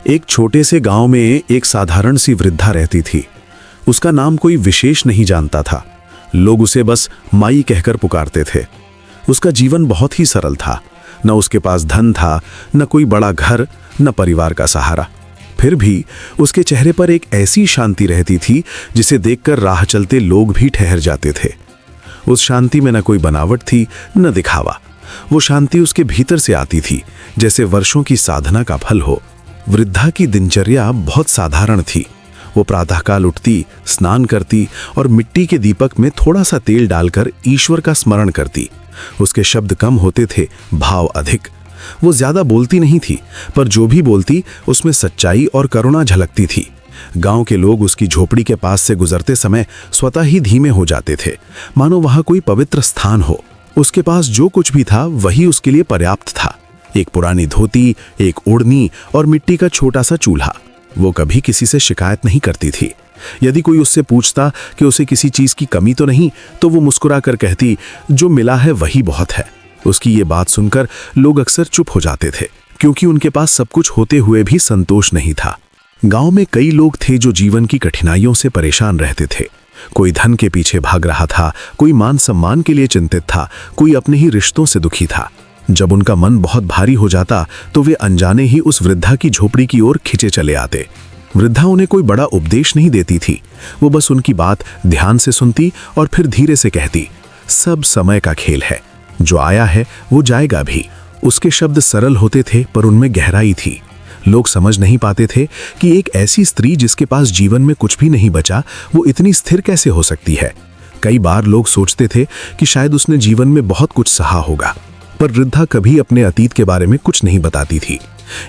एक छोटे से गांव में एक साधारण सी वृद्धा रहती थी। उसका नाम कोई विशेष नहीं जानता था। लोग उसे बस माई कहकर पुकारते थे। उसका जीवन बहुत ही सरल था। न उसके पास धन था, न कोई बड़ा घर, न परिवार का सहारा। फिर भी उसके चेहरे पर एक ऐसी शांति रहती थी जिसे देखकर राह चलते लोग भी ठहर जाते थे। उस शांति में न कोई बनावट थी, न दिखावा। वो शांति उसके भीतर से आती थी, जैसे वर्षों की साधना का फल हो। वृद्धा की दिनचर्या बहुत साधारण थी। वो प्रातःकाल उठती, स्नान करती और मिट्टी के दीपक में थोड़ा सा तेल डालकर ईश्वर का स्मरण करती। उसके शब्द कम होते थे, भाव अधिक। वो ज्यादा बोलती नहीं थी, पर जो भी बोलती उसमें सच्चाई और करुणा झलकती थी। गांव के लोग उसकी झोपड़ी के पास से गुजरते समय स्वतः ही धीमे हो जाते थे, मानो वहां कोई पवित्र स्थान हो। उसके पास जो कुछ भी था वही उसके लिए पर्याप्त था। एक पुरानी धोती, एक ओढ़नी और मिट्टी का छोटा सा चूल्हा। वो कभी किसी से शिकायत नहीं करती थी। यदि कोई उससे पूछता कि उसे किसी चीज की कमी तो नहीं, तो वो मुस्कुरा कर कहती, जो मिला है वही बहुत है। उसकी ये बात सुनकर लोग अक्सर चुप हो जाते थे, क्योंकि उनके पास सब कुछ होते हुए भी संतोष नहीं था। गांव में कई लोग थे जो जीवन की कठिनाइयों से परेशान रहते थे। कोई धन के पीछे भाग रहा था, कोई मान सम्मान के लिए चिंतित था, कोई अपने ही रिश्तों से दुखी था। जब उनका मन बहुत भारी हो जाता तो वे अनजाने ही उस वृद्धा की झोपड़ी की ओर खिंचे चले आते। वृद्धा उन्हें कोई बड़ा उपदेश नहीं देती थी। वो बस उनकी बात ध्यान से सुनती और फिर धीरे से कहती, सब समय का खेल है, जो आया है वो जाएगा भी। उसके शब्द सरल होते थे, पर उनमें गहराई थी। लोग समझ नहीं पाते थे कि एक ऐसी स्त्री जिसके पास जीवन में कुछ भी नहीं बचा, वो इतनी स्थिर कैसे हो सकती है। कई बार लोग सोचते थे कि शायद उसने जीवन में बहुत कुछ सहा होगा, पर वृद्धा कभी अपने अतीत के बारे में कुछ नहीं बताती थी।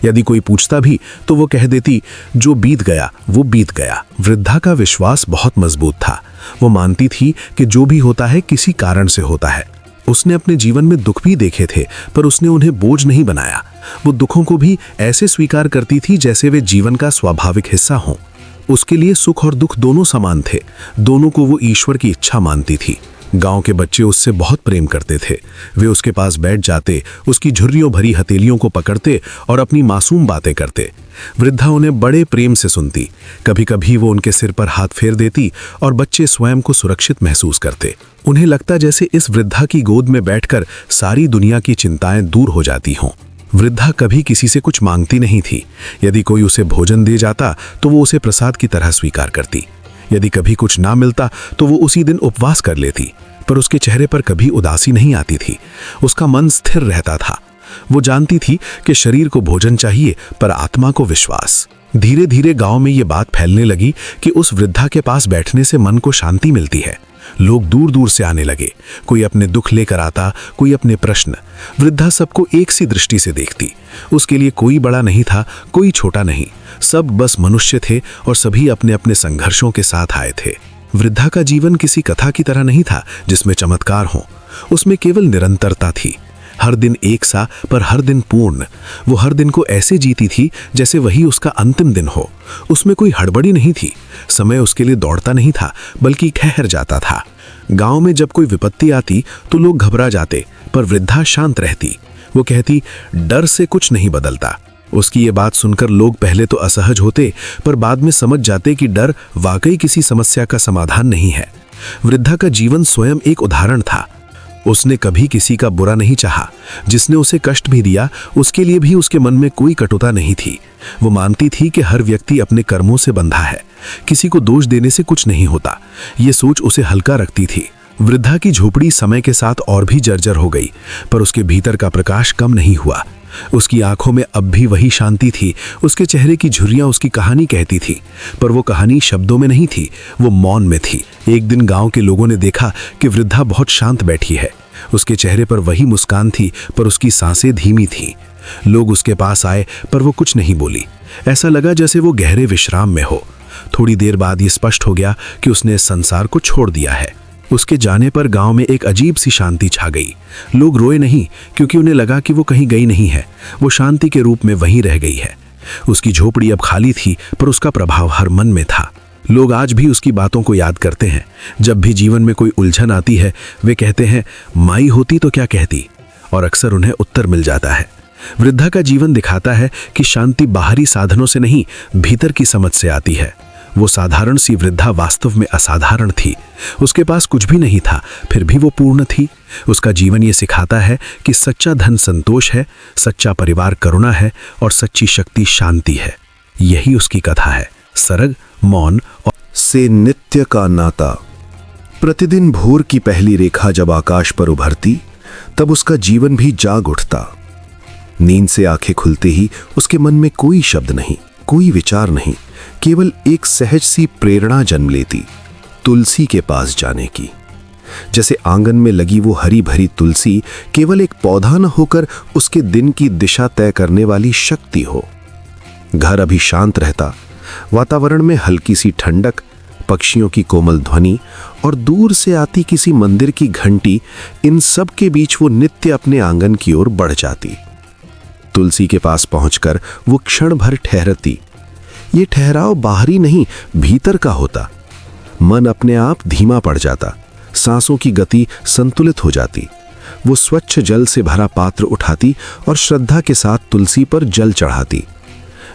यदि कोई पूछता भी तो वो कह देती, जो बीत गया वो बीत गया। वृद्धा का विश्वास बहुत मजबूत था। वो मानती थी कि जो भी होता है किसी कारण से होता है। उसने अपने जीवन में दुख भी देखे थे, पर उसने उन्हें बोझ नहीं बनाया। वो दुखों को भी ऐसे स्वीकार करती थी जैसे वे जीवन का स्वाभाविक हिस्सा हों। उसके लिए सुख और दुख दोनों समान थे। दोनों को वो ईश्वर की इच्छा मानती थी। गांव के बच्चे उससे बहुत प्रेम करते थे। वे उसके पास बैठ जाते, उसकी झुर्रियों भरी हथेलियों को पकड़ते और अपनी मासूम बातें करते। वृद्धा उन्हें बड़े प्रेम से सुनती। कभी कभी वो उनके सिर पर हाथ फेर देती और बच्चे स्वयं को सुरक्षित महसूस करते। उन्हें लगता जैसे इस वृद्धा की गोद में बैठकर सारी दुनिया की चिंताएं दूर हो जाती हों। वृद्धा कभी किसी से कुछ मांगती नहीं थी। यदि कोई उसे भोजन दे जाता तो वो उसे प्रसाद की तरह स्वीकार करती। यदि कभी कुछ ना मिलता तो वो उसी दिन उपवास कर लेती, पर उसके चेहरे पर कभी उदासी नहीं आती थी। उसका मन स्थिर रहता था। वो जानती थी कि शरीर को भोजन चाहिए, पर आत्मा को विश्वास। धीरे धीरे गांव में ये बात फैलने लगी कि उस वृद्धा के पास बैठने से मन को शांति मिलती है। लोग दूर दूर से आने लगे। कोई अपने दुख लेकर आता, कोई अपने प्रश्न। वृद्धा सबको एक सी दृष्टि से देखती। उसके लिए कोई बड़ा नहीं था, कोई छोटा नहीं। सब बस मनुष्य थे और सभी अपने अपने संघर्षों के साथ आए थे। वृद्धा का जीवन किसी कथा की तरह नहीं था जिसमें चमत्कार हो। उसमें केवल निरंतरता थी। हर दिन एक सा, पर हर दिन पूर्ण। वो हर दिन को ऐसे जीती थी जैसे वही उसका अंतिम दिन हो। उसमें कोई हड़बड़ी नहीं थी। समय उसके लिए दौड़ता नहीं था, बल्कि ठहर जाता था। गांव में जब कोई विपत्ति आती तो लोग घबरा जाते, पर वृद्धा शांत रहती। वो कहती, डर से कुछ नहीं बदलता। उसकी ये बात सुनकर लोग पहले तो असहज होते, पर बाद में समझ जाते कि डर वाकई किसी समस्या का समाधान नहीं है। वृद्धा का जीवन स्वयं एक उदाहरण था। उसने कभी किसी का बुरा नहीं चाहा। जिसने उसे कष्ट भी दिया, उसके लिए भी उसके मन में कोई कटुता नहीं थी। वो मानती थी कि हर व्यक्ति अपने कर्मों से बंधा है। किसी को दोष देने से कुछ नहीं होता। ये सोच उसे हल्का रखती थी। वृद्धा की झोपड़ी समय के साथ और भी जर्जर हो गई, पर उसके भीतर का प्रकाश कम नहीं हुआ। उसकी आंखों में अब भी वही शांति थी। उसके चेहरे की झुर्रियां उसकी कहानी कहती थी, पर वो कहानी शब्दों में नहीं थी, वो मौन में थी। एक दिन गांव के लोगों ने देखा कि वृद्धा बहुत शांत बैठी है। उसके चेहरे पर वही मुस्कान थी, पर उसकी सांसें धीमी थीं। लोग उसके पास आए, पर वो कुछ नहीं बोली। ऐसा लगा जैसे वो गहरे विश्राम में हो। थोड़ी देर बाद ये स्पष्ट हो गया कि उसने संसार को छोड़ दिया है। उसके जाने पर गांव में एक अजीब सी शांति छा गई। लोग रोए नहीं, क्योंकि उन्हें लगा कि वो कहीं गई नहीं है। वो शांति के रूप में वहीं रह गई है। उसकी झोपड़ी अब खाली थी, पर उसका प्रभाव हर मन में था। लोग आज भी उसकी बातों को याद करते हैं। जब भी जीवन में कोई उलझन आती है, वे कहते हैं, माई होती तो क्या कहती, और अक्सर उन्हें उत्तर मिल जाता है। वृद्धा का जीवन दिखाता है कि शांति बाहरी साधनों से नहीं, भीतर की समझ से आती है। वो साधारण सी वृद्धा वास्तव में असाधारण थी। उसके पास कुछ भी नहीं था, फिर भी वो पूर्ण थी। उसका जीवन ये सिखाता है कि सच्चा धन संतोष है, सच्चा परिवार करुणा है और सच्ची शक्ति शांति है। यही उसकी कथा है, सरग, मौन और से नित्य का नाता। प्रतिदिन भोर की पहली रेखा जब आकाश पर उभरती, तब उसका जीवन भी जाग उठता। नींद से आंखें खुलते ही उसके मन में कोई शब्द नहीं, कोई विचार नहीं, केवल एक सहज सी प्रेरणा जन्म लेती, तुलसी के पास जाने की। जैसे आंगन में लगी वो हरी भरी तुलसी केवल एक पौधा न होकर उसके दिन की दिशा तय करने वाली शक्ति हो। घर अभी शांत रहता, वातावरण में हल्की सी ठंडक, पक्षियों की कोमल ध्वनि और दूर से आती किसी मंदिर की घंटी, इन सब के बीच वो नित्य अपने आंगन की ओर बढ़ जाती। तुलसी के पास पहुंचकर वो क्षण भर ठहरती। ये ठहराव बाहरी नहीं, भीतर का होता। मन अपने आप धीमा पड़ जाता, सांसों की गति संतुलित हो जाती। वो स्वच्छ जल से भरा पात्र उठाती और श्रद्धा के साथ तुलसी पर जल चढ़ाती।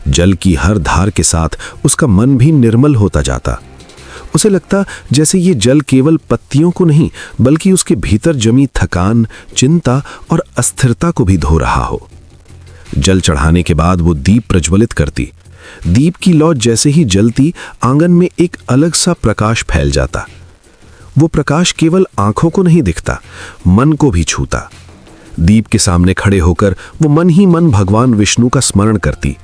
जल की हर धार के साथ उसका मन भी निर्मल होता जाता। उसे लगता जैसे ये जल केवल पत्तियों को नहीं, बल्कि उसके भीतर जमी थकान, चिंता और अस्थिरता को भी धो रहा हो। जल चढ़ाने के बाद वो दीप प्रज्वलित करती। दीप की लौ जैसे ही जलती, आंगन में एक अलग सा प्रकाश फैल जाता। वो प्रकाश केवल आंखों को नहीं दिखता, मन को भी छूता। दीप के सामने खड़े होकर वो मन ही मन भगवान विष्णु का स्मरण करती।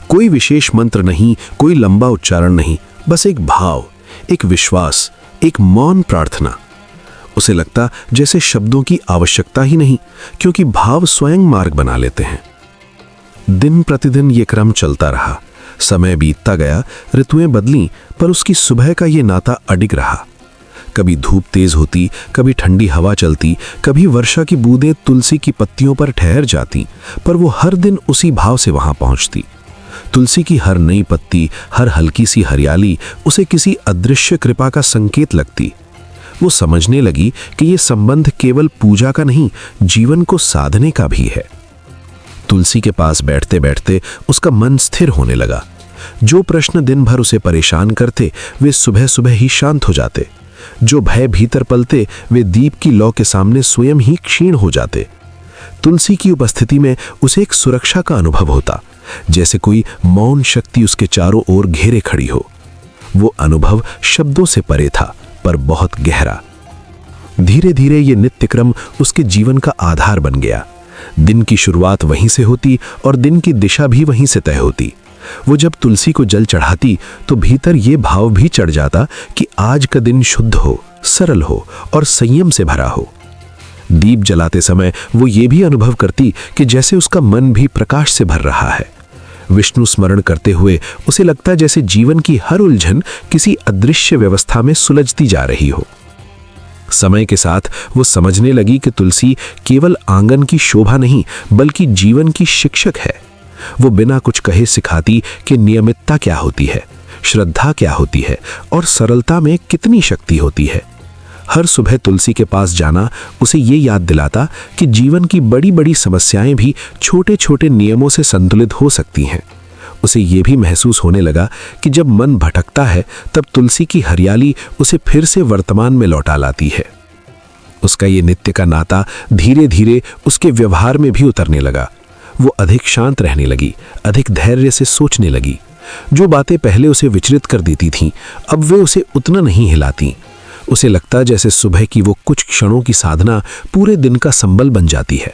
कोई विशेष मंत्र नहीं, कोई लंबा उच्चारण नहीं, बस एक भाव, एक विश्वास, एक मौन प्रार्थना। उसे लगता जैसे शब्दों की आवश्यकता ही नहीं, क्योंकि भाव स्वयं मार्ग बना लेते हैं। दिन प्रतिदिन ये क्रम चलता रहा। समय बीतता गया, ऋतुएं बदलीं, पर उसकी सुबह का ये नाता अडिग रहा। कभी धूप तेज होती, कभी ठंडी हवा चलती, कभी वर्षा की बूंदें तुलसी की पत्तियों पर ठहर जाती, पर वो हर दिन उसी भाव से वहां पहुंचती। तुलसी की हर नई पत्ती, हर हल्की सी हरियाली उसे किसी अदृश्य कृपा का संकेत लगती। वो समझने लगी कि ये संबंध केवल पूजा का नहीं, जीवन को साधने का भी है। तुलसी के पास बैठते बैठते उसका मन स्थिर होने लगा। जो प्रश्न दिन भर उसे परेशान करते, वे सुबह सुबह ही शांत हो जाते। जो भय भीतर पलते, वे दीप की लौ के सामने स्वयं ही क्षीण हो जाते। तुलसी की उपस्थिति में उसे एक सुरक्षा का अनुभव होता, जैसे कोई मौन शक्ति उसके चारों ओर घेरे खड़ी हो। वो अनुभव शब्दों से परे था, पर बहुत गहरा। धीरे धीरे ये नित्यक्रम उसके जीवन का आधार बन गया। दिन की शुरुआत वहीं से होती और दिन की दिशा भी वहीं से तय होती। वो जब तुलसी को जल चढ़ाती तो भीतर ये भाव भी चढ़ जाता कि आज का दिन शुद्ध हो, सरल हो और संयम से भरा हो। दीप जलाते समय वो ये भी अनुभव करती कि जैसे उसका मन भी प्रकाश से भर रहा है। विष्णु स्मरण करते हुए उसे लगता जैसे जीवन की हर उलझन किसी अदृश्य व्यवस्था में सुलझती जा रही हो। समय के साथ वो समझने लगी कि तुलसी केवल आंगन की शोभा नहीं, बल्कि जीवन की शिक्षक है। वो बिना कुछ कहे सिखाती कि नियमितता क्या होती है, श्रद्धा क्या होती है और सरलता में कितनी शक्ति होती है। हर सुबह तुलसी के पास जाना उसे ये याद दिलाता कि जीवन की बड़ी बड़ी समस्याएं भी छोटे छोटे नियमों से संतुलित हो सकती हैं। उसे ये भी महसूस होने लगा कि जब मन भटकता है, तब तुलसी की हरियाली उसे फिर से वर्तमान में लौटा लाती है। उसका ये नित्य का नाता धीरे धीरे उसके व्यवहार में भी उतरने लगा। वो अधिक शांत रहने लगी, अधिक धैर्य से सोचने लगी। जो बातें पहले उसे विचलित कर देती थीं, अब वे उसे उतना नहीं हिलाती। उसे लगता जैसे सुबह की वो कुछ क्षणों की साधना पूरे दिन का संबल बन जाती है।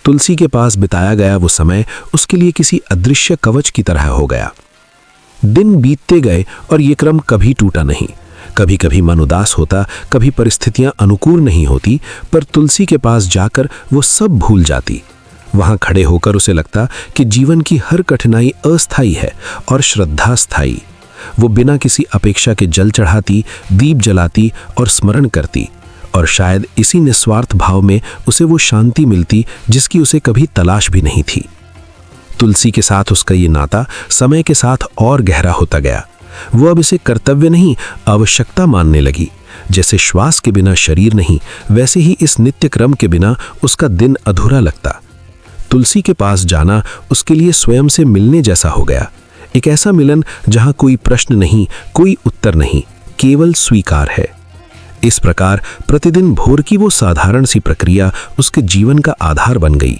तुलसी के पास बिताया गया वो समय उसके लिए किसी अदृश्य कवच की तरह हो गया। दिन बीतते गए और ये क्रम कभी टूटा नहीं। कभी कभी मन उदास होता, कभी परिस्थितियां अनुकूल नहीं होती, पर तुलसी के पास जाकर वो सब भूल जाती। वहां खड़े होकर उसे लगता कि जीवन की हर कठिनाई अस्थायी है और श्रद्धा स्थायी। वो बिना किसी अपेक्षा के जल चढ़ाती, दीप जलाती और स्मरण करती, और शायद इसी निस्वार्थ भाव में उसे वो शांति मिलती जिसकी उसे कभी तलाश भी नहीं थी। तुलसी के साथ उसका ये नाता समय के साथ और गहरा होता गया। वो अब इसे कर्तव्य नहीं, आवश्यकता मानने लगी। जैसे श्वास के बिना शरीर नहीं, वैसे ही इस नित्य क्रम के बिना उसका दिन अधूरा लगता। तुलसी के पास जाना उसके लिए स्वयं से मिलने जैसा हो गया। एक ऐसा मिलन जहां कोई प्रश्न नहीं, कोई उत्तर नहीं, केवल स्वीकार है। इस प्रकार प्रतिदिन भोर की वो साधारण सी प्रक्रिया उसके जीवन का आधार बन गई।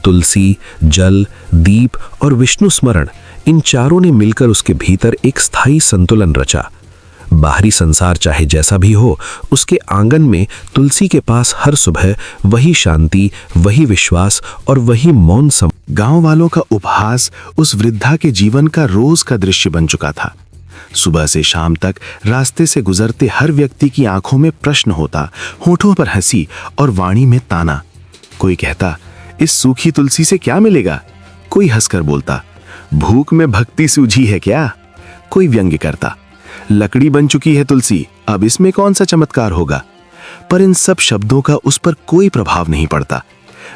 तुलसी, जल, दीप और विष्णु स्मरण, इन चारों ने मिलकर उसके भीतर एक स्थायी संतुलन रचा। बाहरी संसार चाहे जैसा भी हो, उसके आंगन में तुलसी के पास हर सुबह वही शांति, वही विश्वास और वही मौन गांव वालों का उपहास उस वृद्धा के जीवन का रोज का दृश्य बन चुका था। सुबह से शाम तक रास्ते से गुजरते हर व्यक्ति की आंखों में प्रश्न होता, होठों पर हंसी और वाणी में ताना। कोई कहता, इस सूखी तुलसी से क्या मिलेगा? कोई हंसकर बोलता, भूख में भक्ति सूझी है क्या? कोई व्यंग्य करता, लकड़ी बन चुकी है तुलसी, अब इसमें कौन सा चमत्कार होगा? पर इन सब शब्दों का उस पर कोई प्रभाव नहीं पड़ता।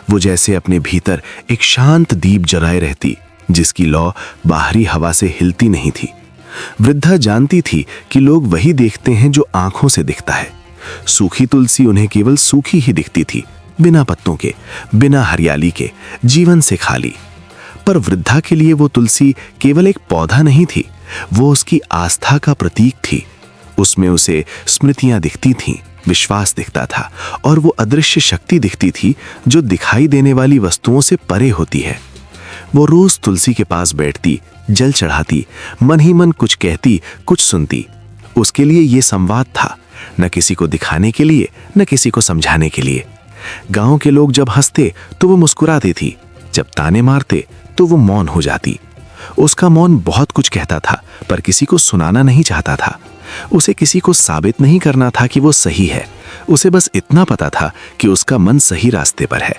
वो जैसे अपने भीतर एक शांत दीप जलाए रहती, जिसकी लौ बाहरी हवा से हिलती नहीं थी। वृद्धा जानती थी कि लोग वही देखते हैं जो आंखों से दिखता है। सूखी तुलसी उन्हें केवल सूखी ही दिखती थी, बिना पत्तों के, बिना हरियाली के, जीवन से खाली। पर वृद्धा के लिए वो तुलसी केवल एक पौधा नहीं थी, वो उसकी आस्था का प्रतीक थी। उसमें उसे स्मृतियां दिखती थीं, विश्वास दिखता था और वो अदृश्य शक्ति दिखती थी जो दिखाई देने वाली वस्तुओं से परे होती है। वो रोज तुलसी के पास बैठती, जल चढ़ाती, मन ही मन कुछ कहती, कुछ सुनती। उसके लिए ये संवाद था, न किसी को दिखाने के लिए, न किसी को समझाने के लिए। गांव के लोग जब हंसते तो वो मुस्कुराती थी, जब ताने मारते तो वो मौन हो जाती। उसका मौन बहुत कुछ कहता था, पर किसी को सुनाना नहीं चाहता था। उसे किसी को साबित नहीं करना था कि वो सही है। उसे बस इतना पता था कि उसका मन सही रास्ते पर है।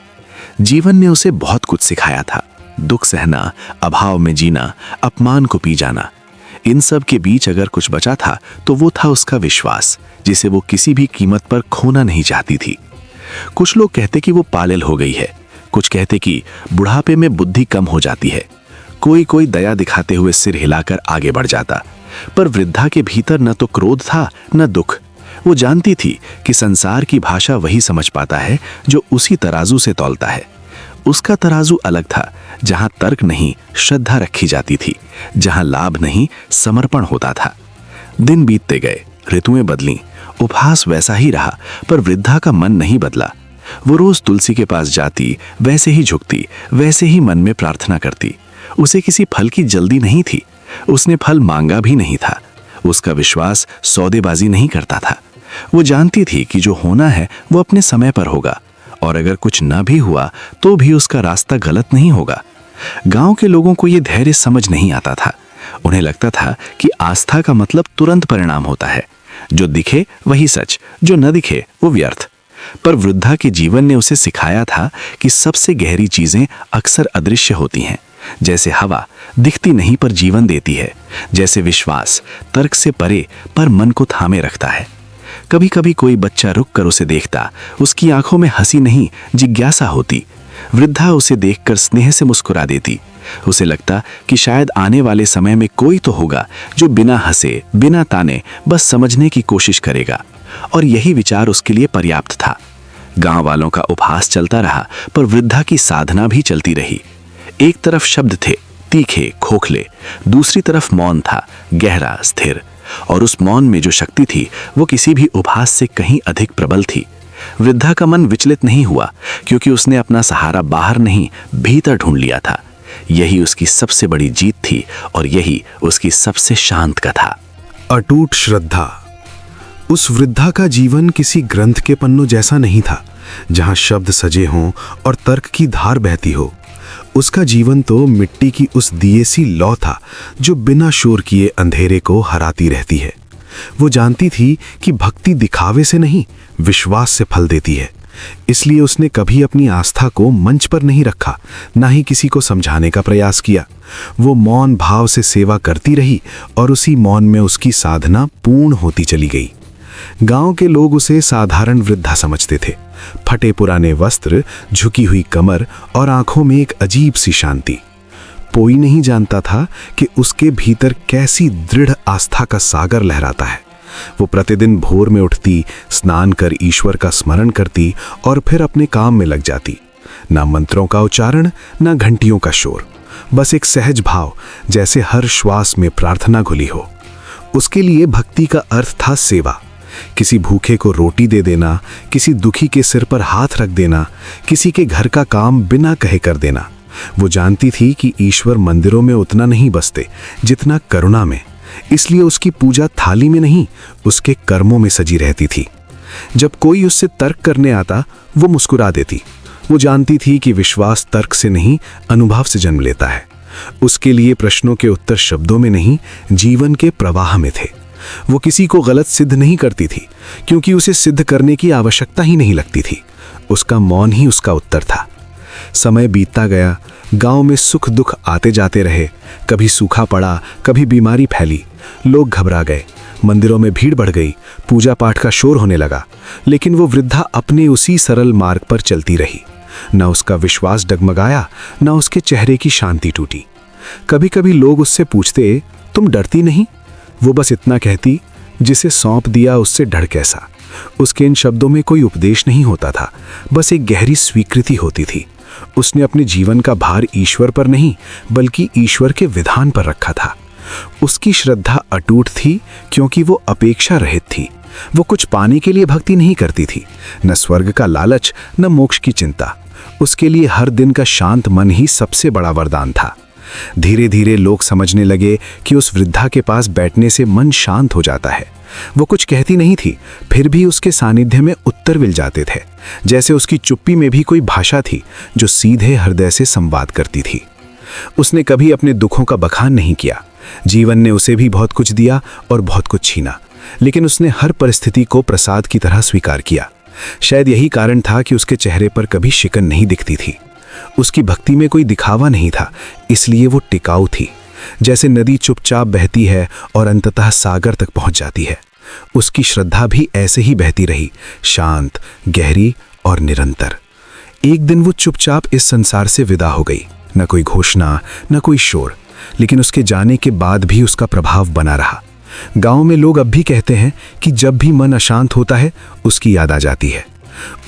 जीवन ने उसे बहुत कुछ सिखाया था, दुख सहना, अभाव में जीना, अपमान को पी जाना। इन सब के बीच अगर कुछ बचा था तो वो था उसका विश्वास, जिसे वो किसी भी कीमत पर खोना नहीं चाहती थी। कुछ लोग कहते कि वो पागल हो गई है, कुछ कहते कि बुढ़ापे में बुद्धि कम हो जाती है। कोई दया दिखाते हुए सिर हिलाकर आगे बढ़ जाता। पर वृद्धा के भीतर न तो क्रोध था, न दुख। वो जानती थी कि संसार की भाषा वही समझ पाता है जो उसी तराजू से तौलता है। उसका तराजू अलग था, जहां तर्क नहीं, श्रद्धा रखी जाती थी, जहां लाभ नहीं, समर्पण होता था। दिन बीतते गए, ऋतुएं बदलीं, उपहास वैसा ही रहा, पर वृद्धा का मन नहीं बदला। वो रोज तुलसी के पास जाती, वैसे ही झुकती, वैसे ही मन में प्रार्थना करती। उसे किसी फल की जल्दी नहीं थी, उसने फल मांगा भी नहीं था। उसका विश्वास सौदेबाजी नहीं करता था। वो जानती थी कि जो होना है वो अपने समय पर होगा, और अगर कुछ न भी हुआ तो भी उसका रास्ता गलत नहीं होगा। गांव के लोगों को ये धैर्य समझ नहीं आता था। उन्हें लगता था कि आस्था का मतलब तुरंत परिणाम होता है, जो दिखे वही सच, जो न दिखे वो व्यर्थ। पर वृद्धा के जीवन ने उसे सिखाया था कि सबसे गहरी चीजें अक्सर अदृश्य होती हैं। जैसे हवा दिखती नहीं पर जीवन देती है, जैसे विश्वास तर्क से परे पर मन को थामे रखता है। कभी कभी कोई बच्चा रुक कर उसे देखता, उसकी आंखों में हंसी नहीं, जिज्ञासा होती। वृद्धा उसे देखकर स्नेह से मुस्कुरा देती। उसे लगता कि शायद आने वाले समय में कोई तो होगा जो बिना हंसे, बिना ताने, बस समझने की कोशिश करेगा। और यही विचार उसके लिए पर्याप्त था। गांव वालों का उपहास चलता रहा, पर वृद्धा की साधना भी चलती रही। एक तरफ शब्द थे, तीखे, खोखले, दूसरी तरफ मौन था, गहरा, स्थिर। और उस मौन में जो शक्ति थी वो किसी भी उपहास से कहीं अधिक प्रबल थी। वृद्धा का मन विचलित नहीं हुआ, क्योंकि उसने अपना सहारा बाहर नहीं, भीतर ढूंढ लिया था। यही उसकी सबसे बड़ी जीत थी, और यही उसकी सबसे शांत कथा। अटूट श्रद्धा। उस वृद्धा का जीवन किसी ग्रंथ के पन्नों जैसा नहीं था, जहां शब्द सजे हों और तर्क की धार बहती हो। उसका जीवन तो मिट्टी की उस दिए सी लौ था, जो बिना शोर किए अंधेरे को हराती रहती है। वो जानती थी कि भक्ति दिखावे से नहीं, विश्वास से फल देती है। इसलिए उसने कभी अपनी आस्था को मंच पर नहीं रखा, ना ही किसी को समझाने का प्रयास किया। वो मौन भाव से सेवा करती रही, और उसी मौन में उसकी साधना पूर्ण होती चली गई। गांव के लोग उसे साधारण वृद्धा समझते थे। फटे पुराने वस्त्र, झुकी हुई कमर और आंखों में एक अजीब सी शांति। कोई नहीं जानता था कि उसके भीतर कैसी दृढ़ आस्था का सागर लहराता है। वो प्रतिदिन भोर में उठती, स्नान कर ईश्वर का स्मरण करती और फिर अपने काम में लग जाती। ना मंत्रों का उच्चारण, ना घंटियों का शोर, बस एक सहज भाव, जैसे हर श्वास में प्रार्थना घुली हो। उसके लिए भक्ति का अर्थ था सेवा। किसी भूखे को रोटी दे देना, किसी दुखी के सिर पर हाथ रख देना, किसी के घर का काम बिना कहे कर देना। वो जानती थी कि ईश्वर मंदिरों में उतना नहीं बसते जितना करुणा में, इसलिए उसकी पूजा थाली में नहीं, उसके कर्मों में सजी रहती थी। जब कोई उससे तर्क करने आता, वो मुस्कुरा देती। वो जानती थी कि विश्वास तर्क से नहीं, अनुभव से जन्म लेता है। उसके लिए प्रश्नों के उत्तर शब्दों में नहीं, जीवन के प्रवाह में थे। वो किसी को गलत सिद्ध नहीं करती थी, क्योंकि उसे सिद्ध करने की आवश्यकता ही नहीं लगती थी। उसका मौन ही उसका उत्तर था। समय बीतता गया, गांव में सुख दुख आते जाते रहे। कभी सूखा पड़ा, कभी बीमारी फैली। लोग घबरा गए, मंदिरों में भीड़ बढ़ गई, पूजा पाठ का शोर होने लगा। लेकिन वो वृद्धा अपने उसी सरल मार्ग पर चलती रही। न उसका विश्वास डगमगाया, न उसके चेहरे की शांति टूटी। कभी कभी लोग उससे पूछते, तुम डरती नहीं? वो बस इतना कहती, जिसे सौंप दिया उससे डर कैसा। उसके इन शब्दों में कोई उपदेश नहीं होता था, बस एक गहरी स्वीकृति होती थी। उसने अपने जीवन का भार ईश्वर पर नहीं, बल्कि ईश्वर के विधान पर रखा था। उसकी श्रद्धा अटूट थी, क्योंकि वो अपेक्षा रहित थी। वो कुछ पाने के लिए भक्ति नहीं करती थी, न स्वर्ग का लालच, न मोक्ष की चिंता। उसके लिए हर दिन का शांत मन ही सबसे बड़ा वरदान था। धीरे धीरे लोग समझने लगे कि उस वृद्धा के पास बैठने से मन शांत हो जाता है। वो कुछ कहती नहीं थी, फिर भी उसके सानिध्य में उत्तर मिल जाते थे, जैसे उसकी चुप्पी में भी कोई भाषा थी जो सीधे हृदय से संवाद करती थी। उसने कभी अपने दुखों का बखान नहीं किया। जीवन ने उसे भी बहुत कुछ दिया और बहुत कुछ छीना, लेकिन उसने हर परिस्थिति को प्रसाद की तरह स्वीकार किया। शायद यही कारण था कि उसके चेहरे पर कभी शिकन नहीं दिखती थी। उसकी भक्ति में कोई दिखावा नहीं था, इसलिए वो टिकाऊ थी। जैसे नदी चुपचाप बहती है और अंततः सागर तक पहुंच जाती है, उसकी श्रद्धा भी ऐसे ही बहती रही, शांत, गहरी और निरंतर। एक दिन वो चुपचाप इस संसार से विदा हो गई। न कोई घोषणा, न कोई शोर, लेकिन उसके जाने के बाद भी उसका प्रभाव बना रहा। गांव में लोग अब भी कहते हैं कि जब भी मन अशांत होता है, उसकी याद आ जाती है।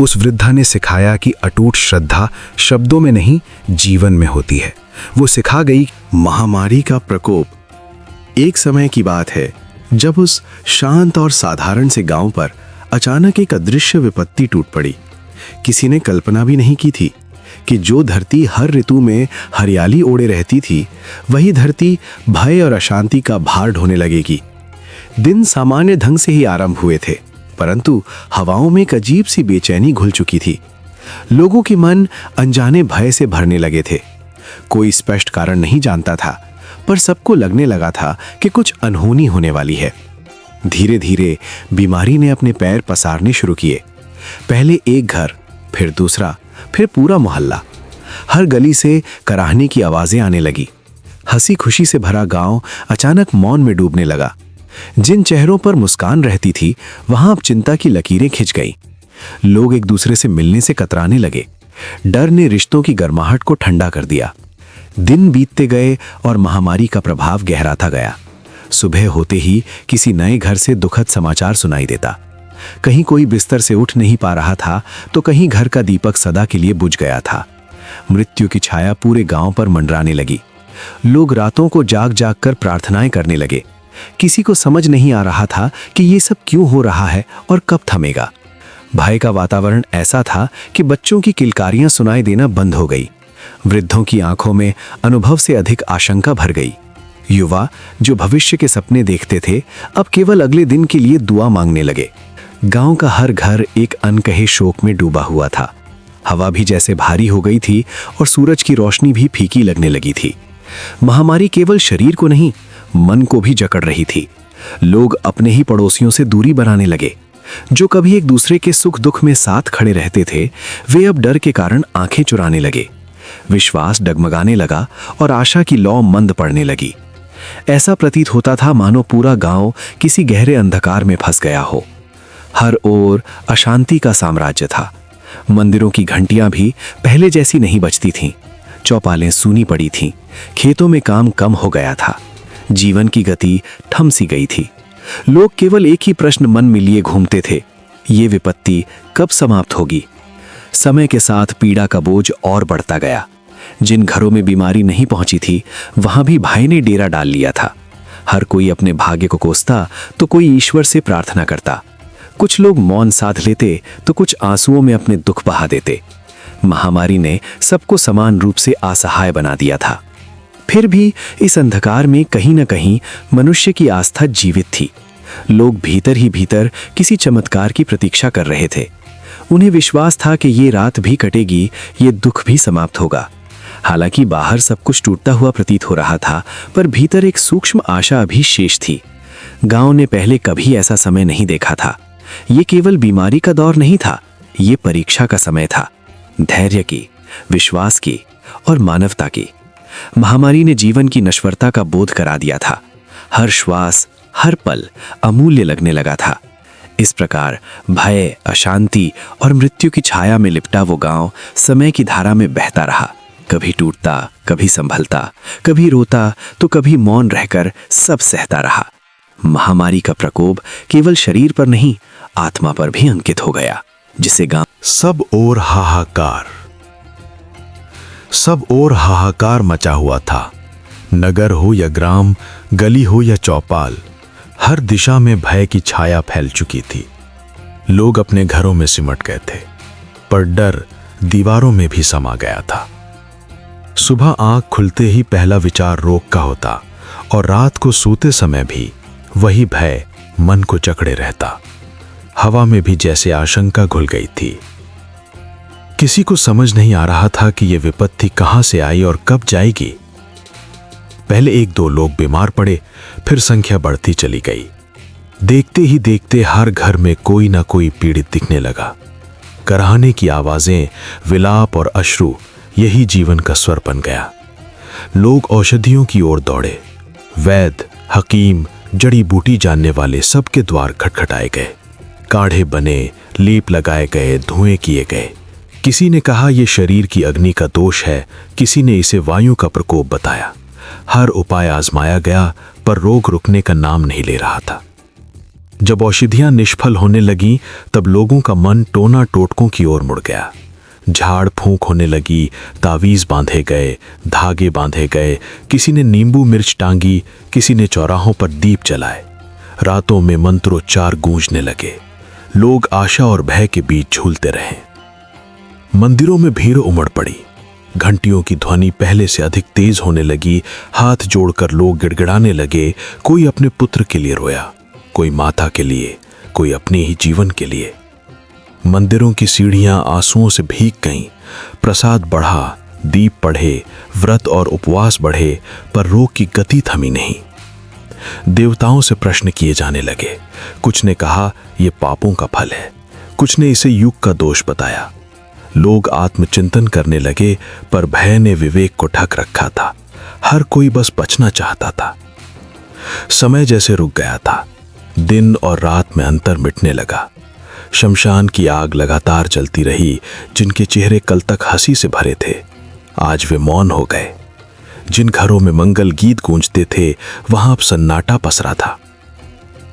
उस वृद्धा ने सिखाया कि अटूट श्रद्धा शब्दों में नहीं, जीवन में होती है। वो सिखा गई। महामारी का प्रकोप। एक समय की बात है, जब उस शांत और साधारण से गांव पर अचानक एक अदृश्य विपत्ति टूट पड़ी। किसी ने कल्पना भी नहीं की थी कि जो धरती हर ऋतु में हरियाली ओढ़े रहती थी, वही धरती भय और अशांति का भार ढोने लगेगी। दिन सामान्य ढंग से ही आरंभ हुए थे, परंतु हवाओं में एक अजीब सी बेचैनी घुल चुकी थी। लोगों के मन अनजाने भय से भरने लगे थे। कोई स्पष्ट कारण नहीं जानता था, पर सबको लगने लगा था कि कुछ अनहोनी होने वाली है। धीरे धीरे बीमारी ने अपने पैर पसारने शुरू किए। पहले एक घर, फिर दूसरा, फिर पूरा मोहल्ला। हर गली से कराहने की आवाजें आने लगी। हंसी खुशी से भरा गांव अचानक मौन में डूबने लगा। जिन चेहरों पर मुस्कान रहती थी, वहां अब चिंता की लकीरें खिंच गई। लोग एक दूसरे से मिलने से कतराने लगे। डर ने रिश्तों की गर्माहट को ठंडा कर दिया। दिन बीतते गए और महामारी का प्रभाव गहराता गया। सुबह होते ही किसी नए घर से दुखद समाचार सुनाई देता। कहीं कोई बिस्तर से उठ नहीं पा रहा था, तो कहीं घर का दीपक सदा के लिए बुझ गया था। मृत्यु की छाया पूरे गांव पर मंडराने लगी। लोग रातों को जाग जाग कर प्रार्थनाएं करने लगे। किसी को समझ नहीं आ रहा था कि ये सब क्यों हो रहा है और कब थमेगा। भय का वातावरण ऐसा था कि बच्चों की किलकारियां सुनाई देना बंद हो गई। वृद्धों की आंखों में अनुभव से अधिक आशंका भर गई। युवा जो भविष्य के सपने देखते थे, अब केवल अगले दिन के लिए दुआ मांगने लगे। गांव का हर घर एक अनकहे शोक में डूबा हुआ था। हवा भी जैसे भारी हो गई थी और सूरज की रोशनी भी फीकी लगने लगी थी। महामारी केवल शरीर को नहीं, मन को भी जकड़ रही थी। लोग अपने ही पड़ोसियों से दूरी बनाने लगे। जो कभी एक दूसरे के सुख दुख में साथ खड़े रहते थे, वे अब डर के कारण आंखें चुराने लगे। विश्वास डगमगाने लगा और आशा की लौ मंद पड़ने लगी। ऐसा प्रतीत होता था मानो पूरा गांव किसी गहरे अंधकार में फंस गया हो। हर ओर अशांति का साम्राज्य था। मंदिरों की घंटियां भी पहले जैसी नहीं बजती थीं। चौपालें सूनी पड़ी थीं। खेतों में काम कम हो गया था। जीवन की गति थम सी गई थी। लोग केवल एक ही प्रश्न मन में लिए घूमते थे, ये विपत्ति कब समाप्त होगी। समय के साथ पीड़ा का बोझ और बढ़ता गया। जिन घरों में बीमारी नहीं पहुंची थी, वहां भी भय ने डेरा डाल लिया था। हर कोई अपने भाग्य को कोसता तो कोई ईश्वर से प्रार्थना करता। कुछ लोग मौन साध लेते तो कुछ आंसुओं में अपने दुख बहा देते। महामारी ने सबको समान रूप से असहाय बना दिया था। फिर भी इस अंधकार में कहीं न कहीं मनुष्य की आस्था जीवित थी। लोग भीतर ही भीतर किसी चमत्कार की प्रतीक्षा कर रहे थे। उन्हें विश्वास था कि ये रात भी कटेगी, ये दुख भी समाप्त होगा। हालांकि बाहर सब कुछ टूटता हुआ प्रतीत हो रहा था, पर भीतर एक सूक्ष्म आशा अभी शेष थी। गांव ने पहले कभी ऐसा समय नहीं देखा था। ये केवल बीमारी का दौर नहीं था, ये परीक्षा का समय था, धैर्य की, विश्वास की और मानवता की। महामारी ने जीवन की नश्वरता का बोध करा दिया था। हर श्वास, हर पल अमूल्य लगने लगा था। इस प्रकार भय, अशांति और मृत्यु की छाया में लिपटा वो गांव समय की धारा में बहता रहा। कभी टूटता, कभी संभलता, कभी रोता तो कभी मौन रहकर सब सहता रहा। महामारी का प्रकोप केवल शरीर पर नहीं, आत्मा पर भी अंकित हो गया, जिसे गांव सब ओर हाहाकार मचा हुआ था। नगर हो या ग्राम, गली हो या चौपाल, हर दिशा में भय की छाया फैल चुकी थी। लोग अपने घरों में सिमट गए थे, पर डर दीवारों में भी समा गया था। सुबह आंख खुलते ही पहला विचार रोग का होता और रात को सोते समय भी वही भय मन को जकड़े रहता। हवा में भी जैसे आशंका घुल गई थी। किसी को समझ नहीं आ रहा था कि यह विपत्ति कहां से आई और कब जाएगी। पहले 1-2 लोग बीमार पड़े, फिर संख्या बढ़ती चली गई। देखते ही देखते हर घर में कोई ना कोई पीड़ित दिखने लगा। कराहने की आवाजें, विलाप और अश्रु, यही जीवन का स्वर बन गया। लोग औषधियों की ओर दौड़े। वैद्य, हकीम, जड़ी बूटी जानने वाले सबके द्वार खटखटाए गए। काढ़े बने, लेप लगाए गए, धुएं किए गए। किसी ने कहा यह शरीर की अग्नि का दोष है, किसी ने इसे वायु का प्रकोप बताया। हर उपाय आजमाया गया, पर रोग रुकने का नाम नहीं ले रहा था। जब औषधियां निष्फल होने लगीं, तब लोगों का मन टोना टोटकों की ओर मुड़ गया। झाड़ फूंक होने लगी, तावीज बांधे गए, धागे बांधे गए। किसी ने नींबू मिर्च टांगी, किसी ने चौराहों पर दीप जलाए। रातों में मंत्रोच्चार गूंजने लगे। लोग आशा और भय के बीच झूलते रहे। मंदिरों में भीड़ उमड़ पड़ी। घंटियों की ध्वनि पहले से अधिक तेज होने लगी। हाथ जोड़कर लोग गिड़गिड़ाने लगे। कोई अपने पुत्र के लिए रोया, कोई माता के लिए, कोई अपने ही जीवन के लिए। मंदिरों की सीढ़ियां आंसुओं से भीग गईं। प्रसाद बढ़ा, दीप बढ़े, व्रत और उपवास बढ़े, पर रोग की गति थमी नहीं। देवताओं से प्रश्न किए जाने लगे। कुछ ने कहा यह पापों का फल है, कुछ ने इसे युग का दोष बताया। लोग आत्मचिंतन करने लगे, पर भय ने विवेक को ढक रखा था। हर कोई बस बचना चाहता था। समय जैसे रुक गया था। दिन और रात में अंतर मिटने लगा। शमशान की आग लगातार जलती रही। जिनके चेहरे कल तक हंसी से भरे थे, आज वे मौन हो गए। जिन घरों में मंगल गीत गूंजते थे, वहां अब सन्नाटा पसरा था।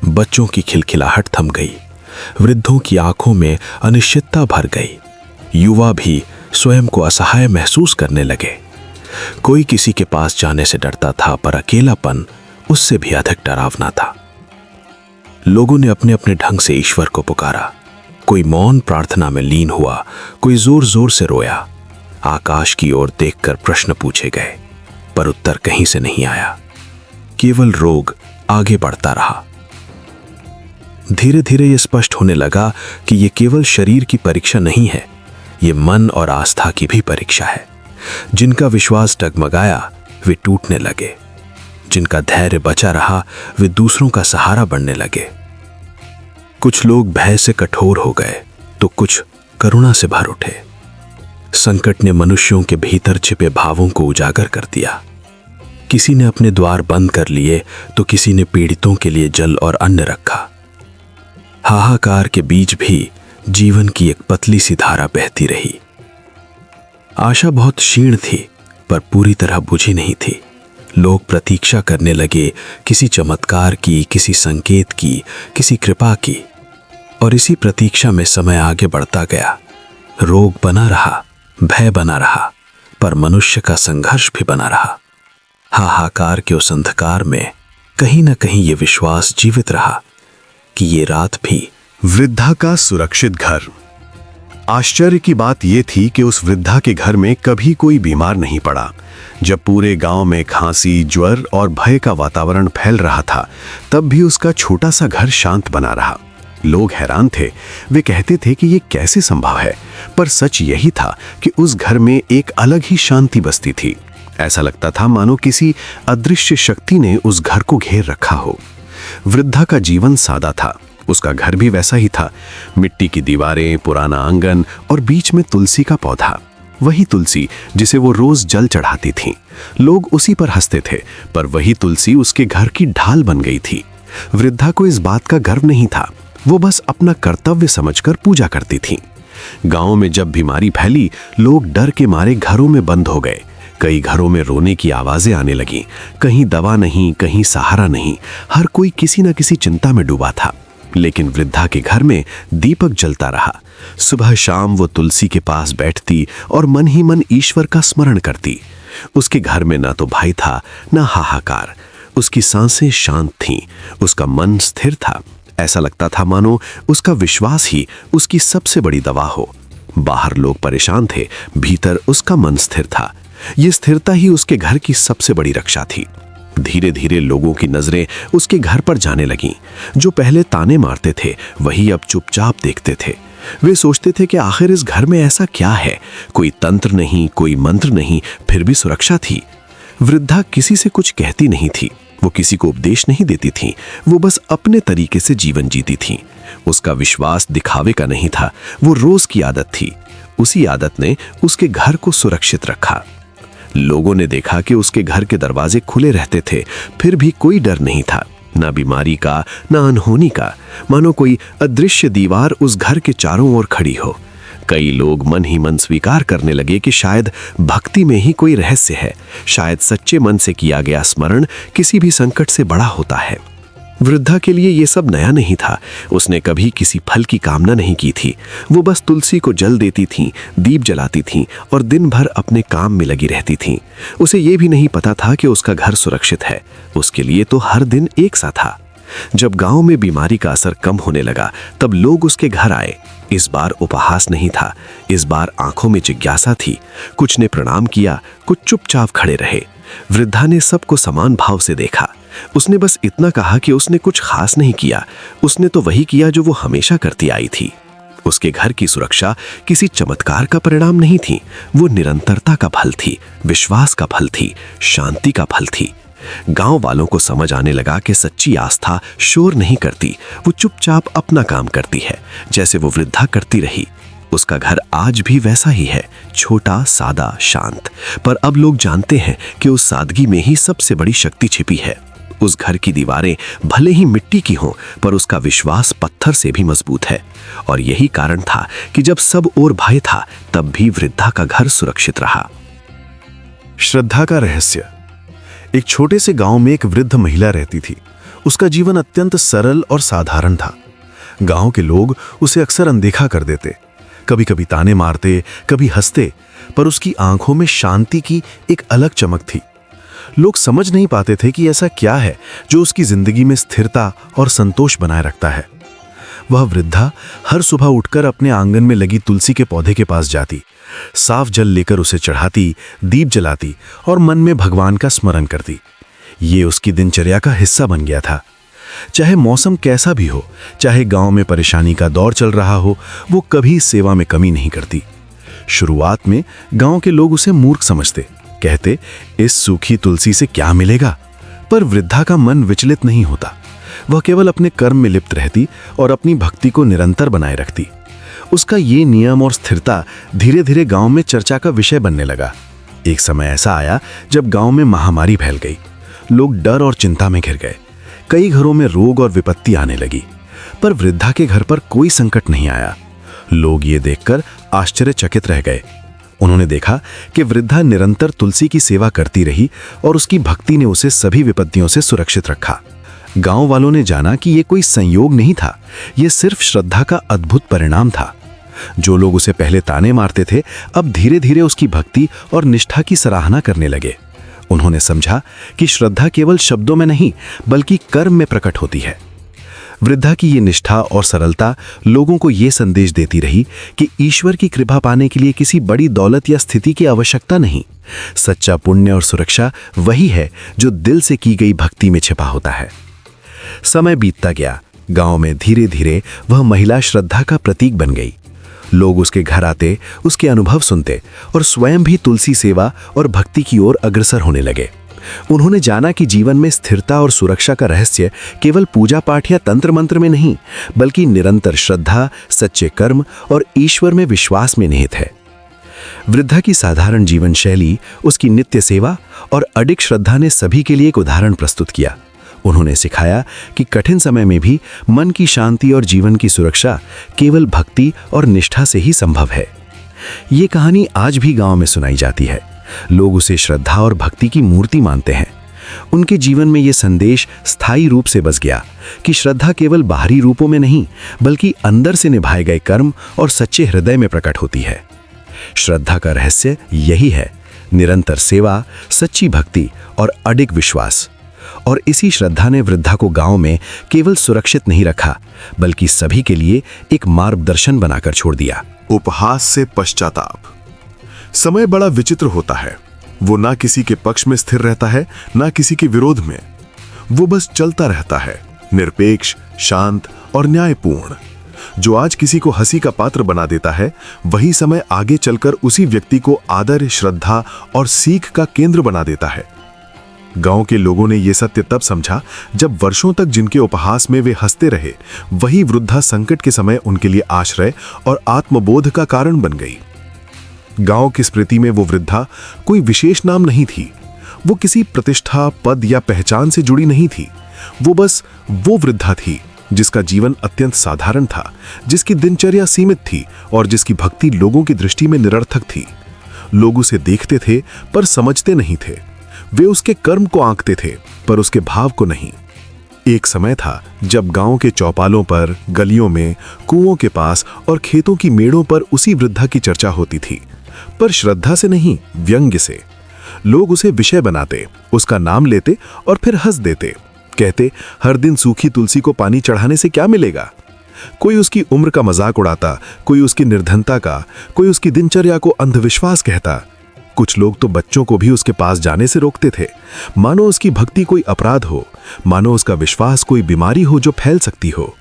बच्चों की खिलखिलाहट थम गई। वृद्धों की आंखों में अनिश्चितता भर गई। युवा भी स्वयं को असहाय महसूस करने लगे। कोई किसी के पास जाने से डरता था, पर अकेलापन उससे भी अधिक डरावना था। लोगों ने अपने अपने ढंग से ईश्वर को पुकारा। कोई मौन प्रार्थना में लीन हुआ, कोई जोर जोर से रोया। आकाश की ओर देखकर प्रश्न पूछे गए, पर उत्तर कहीं से नहीं आया। केवल रोग आगे बढ़ता रहा। धीरे धीरे यह स्पष्ट होने लगा कि यह केवल शरीर की परीक्षा नहीं है, यह मन और आस्था की भी परीक्षा है। जिनका विश्वास डगमगाया वे टूटने लगे। जिनका धैर्य बचा रहा वे दूसरों का सहारा बनने लगे। कुछ लोग भय से कठोर हो गए तो कुछ करुणा से भर उठे। संकट ने मनुष्यों के भीतर छिपे भावों को उजागर कर दिया। किसी ने अपने द्वार बंद कर लिए तो किसी ने पीड़ितों के लिए जल और अन्न रखा। हाहाकार के बीच भी जीवन की एक पतली सी धारा बहती रही। आशा बहुत क्षीण थी, पर पूरी तरह बुझी नहीं थी। लोग प्रतीक्षा करने लगे, किसी चमत्कार की, किसी संकेत की, किसी कृपा की। और इसी प्रतीक्षा में समय आगे बढ़ता गया। रोग बना रहा, भय बना रहा, पर मनुष्य का संघर्ष भी बना रहा। हाहाकार के उस अंधकार में कहीं न कहीं ये विश्वास जीवित रहा कि ये रात भी वृद्धा का सुरक्षित घर। आश्चर्य की बात यह थी कि उस वृद्धा के घर में कभी कोई बीमार नहीं पड़ा। जब पूरे गांव में खांसी, ज्वर और भय का वातावरण फैल रहा था, तब भी उसका छोटा सा घर शांत बना रहा। लोग हैरान थे। वे कहते थे कि ये कैसे संभव है, पर सच यही था कि उस घर में एक अलग ही शांति बसती थी। ऐसा लगता था मानो किसी अदृश्य शक्ति ने उस घर को घेर रखा हो। वृद्धा का जीवन सादा था, उसका घर भी वैसा ही था। मिट्टी की दीवारें, पुराना आंगन और बीच में तुलसी का पौधा। वही तुलसी जिसे वो रोज जल चढ़ाती थी। लोग उसी पर हंसते थे, पर वही तुलसी उसके घर की ढाल बन गई थी। वृद्धा को इस बात का गर्व नहीं था, वो बस अपना कर्तव्य समझकर पूजा करती थी। गांव में जब बीमारी फैली, लोग डर के मारे घरों में बंद हो गए। कई घरों में रोने की आवाजें आने लगीं। कहीं दवा नहीं, कहीं सहारा नहीं, हर कोई किसी न किसी चिंता में डूबा था। लेकिन वृद्धा के घर में दीपक जलता रहा। सुबह शाम वो तुलसी के पास बैठती और मन ही मन ईश्वर का स्मरण करती। उसके घर में ना तो भय था, ना हाहाकार। उसकी सांसें शांत थीं, उसका मन स्थिर था। ऐसा लगता था मानो उसका विश्वास ही उसकी सबसे बड़ी दवा हो। बाहर लोग परेशान थे, भीतर उसका मन स्थिर था। ये स्थिरता ही उसके घर की सबसे बड़ी रक्षा थी। धीरे धीरे लोगों की नजरें उसके घर पर जाने लगीं। जो पहले ताने मारते थे, वही अब चुपचाप देखते थे। वे सोचते थे कि आखिर इस घर में ऐसा क्या है। कोई तंत्र नहीं, कोई मंत्र नहीं, फिर भी सुरक्षा थी। वृद्धा किसी से कुछ कहती नहीं थी, वो किसी को उपदेश नहीं देती थी, वो बस अपने तरीके से जीवन जीती थी। उसका विश्वास दिखावे का नहीं था, वो रोज की आदत थी। उसी आदत ने उसके घर को सुरक्षित रखा। लोगों ने देखा कि उसके घर के दरवाजे खुले रहते थे, फिर भी कोई डर नहीं था, ना बीमारी का, ना अनहोनी का। मानो कोई अदृश्य दीवार उस घर के चारों ओर खड़ी हो। कई लोग मन ही मन स्वीकार करने लगे कि शायद भक्ति में ही कोई रहस्य है, शायद सच्चे मन से किया गया स्मरण किसी भी संकट से बड़ा होता है। वृद्धा के लिए ये सब नया नहीं था। उसने कभी किसी फल की कामना नहीं की थी। वो बस तुलसी को जल देती थीं, दीप जलाती थीं और दिन भर अपने काम में लगी रहती थीं। उसे ये भी नहीं पता था कि उसका घर सुरक्षित है। उसके लिए तो हर दिन एक सा था। जब गांव में बीमारी का असर कम होने लगा, तब लोग उसके घर आए। इस बार उपहास नहीं था, इस बार आंखों में जिज्ञासा थी। कुछ ने प्रणाम किया, कुछ चुपचाप खड़े रहे। वृद्धा ने सबको समान भाव से देखा। उसने बस इतना कहा कि उसने कुछ खास नहीं किया, उसने तो वही किया जो वो हमेशा करती आई थी। उसके घर की सुरक्षा किसी चमत्कार का परिणाम नहीं थी, वो निरंतरता का फल थी, विश्वास का फल थी, शांति का फल थी। गांव वालों को समझ आने लगा कि सच्ची आस्था शोर नहीं करती, वो चुपचाप अपना काम करती है, जैसे वो वृद्धा करती रही। उसका घर आज भी वैसा ही है, छोटा, सादा, शांत। पर अब लोग जानते हैं कि उस सादगी में ही सबसे बड़ी शक्ति छिपी है। उस घर की दीवारें भले ही मिट्टी की हों, पर उसका विश्वास पत्थर से भी मजबूत है। और यही कारण था कि जब सब ओर भय था, तब भी वृद्धा का घर सुरक्षित रहा। श्रद्धा का रहस्य। एक छोटे से गांव में एक वृद्ध महिला रहती थी। उसका जीवन अत्यंत सरल और साधारण था। गांव के लोग उसे अक्सर अनदेखा कर देते, कभी कभी ताने मारते, कभी हंसते, पर उसकी आंखों में शांति की एक अलग चमक थी। लोग समझ नहीं पाते थे कि ऐसा क्या है जो उसकी जिंदगी में स्थिरता और संतोष बनाए रखता है। वह वृद्धा हर सुबह उठकर अपने आंगन में लगी तुलसी के पौधे के पास जाती, साफ जल लेकर उसे चढ़ाती, दीप जलाती और मन में भगवान का स्मरण करती। ये उसकी दिनचर्या का हिस्सा बन गया था। चाहे मौसम कैसा भी हो, चाहे गांव में परेशानी का दौर चल रहा हो, वो कभी सेवा में कमी नहीं करती। शुरुआत में गांव के लोग उसे मूर्ख समझते, कहते इस सूखी तुलसी से क्या मिलेगा। पर वृद्धा का मन विचलित नहीं होता। वह केवल अपने कर्म में लिप्त रहती और अपनी भक्ति को निरंतर बनाए रखती। उसका ये नियम और स्थिरता धीरे धीरे गांव में चर्चा का विषय बनने लगा। एक समय ऐसा आया जब गांव में महामारी फैल गई। लोग डर और चिंता में घिर गए। कई घरों में रोग और विपत्ति आने लगी, पर वृद्धा के घर पर कोई संकट नहीं आया। लोग ये देखकर आश्चर्यचकित रह गए। उन्होंने देखा कि वृद्धा निरंतर तुलसी की सेवा करती रही और उसकी भक्ति ने उसे सभी विपत्तियों से सुरक्षित रखा। गांव वालों ने जाना कि यह कोई संयोग नहीं था, यह सिर्फ श्रद्धा का अद्भुत परिणाम था। जो लोग उसे पहले ताने मारते थे अब धीरे धीरे उसकी भक्ति और निष्ठा की सराहना करने लगे। उन्होंने समझा कि श्रद्धा केवल शब्दों में नहीं बल्कि कर्म में प्रकट होती है। वृद्धा की ये निष्ठा और सरलता लोगों को ये संदेश देती रही कि ईश्वर की कृपा पाने के लिए किसी बड़ी दौलत या स्थिति की आवश्यकता नहीं। सच्चा पुण्य और सुरक्षा वही है जो दिल से की गई भक्ति में छिपा होता है। समय बीतता गया। गांव में धीरे धीरे वह महिला श्रद्धा का प्रतीक बन गई। लोग उसके घर आते, उसके अनुभव सुनते और स्वयं भी तुलसी सेवा और भक्ति की ओर अग्रसर होने लगे। उन्होंने जाना कि जीवन में स्थिरता और सुरक्षा का रहस्य केवल पूजा पाठ या तंत्र मंत्र में नहीं बल्कि निरंतर श्रद्धा, सच्चे कर्म और ईश्वर में विश्वास में निहित है। वृद्धा की साधारण जीवन शैली, उसकी नित्य सेवा और अडिग श्रद्धा ने सभी के लिए एक उदाहरण प्रस्तुत किया। उन्होंने सिखाया कि कठिन समय में भी मन की शांति और जीवन की सुरक्षा केवल भक्ति और निष्ठा से ही संभव है। ये कहानी आज भी गांव में सुनाई जाती है। लोग उसे श्रद्धा और भक्ति की मूर्ति मानते हैं। उनके जीवन में ये संदेश स्थायी रूप से बस गया कि श्रद्धा केवल बाहरी रूपों में नहीं बल्कि अंदर से निभाए गए कर्म और सच्चे हृदय में प्रकट होती है। श्रद्धा का रहस्य यही है, निरंतर सेवा, सच्ची भक्ति और अडिग विश्वास। और इसी श्रद्धा ने वृद्धा को गांव में केवल सुरक्षित नहीं रखा बल्कि सभी के लिए एक मार्गदर्शन बनाकर छोड़ दिया। उपहास से पश्चाताप। समय बड़ा विचित्र होता है। वो ना किसी के पक्ष में स्थिर रहता है ना किसी के विरोध में। वो बस चलता रहता है, निरपेक्ष, शांत और न्यायपूर्ण। जो आज किसी को हंसी का पात्र बना देता है वही समय आगे चलकर उसी व्यक्ति को आदर, श्रद्धा और सीख का केंद्र बना देता है। गांव के लोगों ने यह सत्य तब समझा जब वर्षों तक जिनके उपहास में वे हंसते रहे वही वृद्धा संकट के समय उनके लिए आश्रय और आत्मबोध का कारण बन गई। गांव की स्मृति में वो वृद्धा कोई विशेष नाम नहीं थी। वो किसी प्रतिष्ठा, पद या पहचान से जुड़ी नहीं थी। वो बस वो वृद्धा थी जिसका जीवन अत्यंत साधारण था, जिसकी दिनचर्या सीमित थी और जिसकी भक्ति लोगों की दृष्टि में निरर्थक थी। लोग उसे देखते थे पर समझते नहीं थे। वे उसके कर्म को आंकते थे पर उसके भाव को नहीं। एक समय था जब गांव के चौपालों पर, गलियों में, कुओं के पास और खेतों की मेड़ों पर उसी वृद्धा की चर्चा होती थी, पर श्रद्धा से नहीं, व्यंग्य से। लोग उसे विषय बनाते, उसका नाम लेते और फिर हंस देते। कहते, हर दिन सूखी तुलसी को पानी चढ़ाने से क्या मिलेगा। कोई उसकी उम्र का मजाक उड़ाता, कोई उसकी निर्धनता का, कोई उसकी दिनचर्या को अंधविश्वास कहता। कुछ लोग तो बच्चों को भी उसके पास जाने से रोकते थे, मानो उसकी भक्ति कोई अपराध हो, मानो उसका विश्वास कोई बीमारी हो जो फैल सकती हो।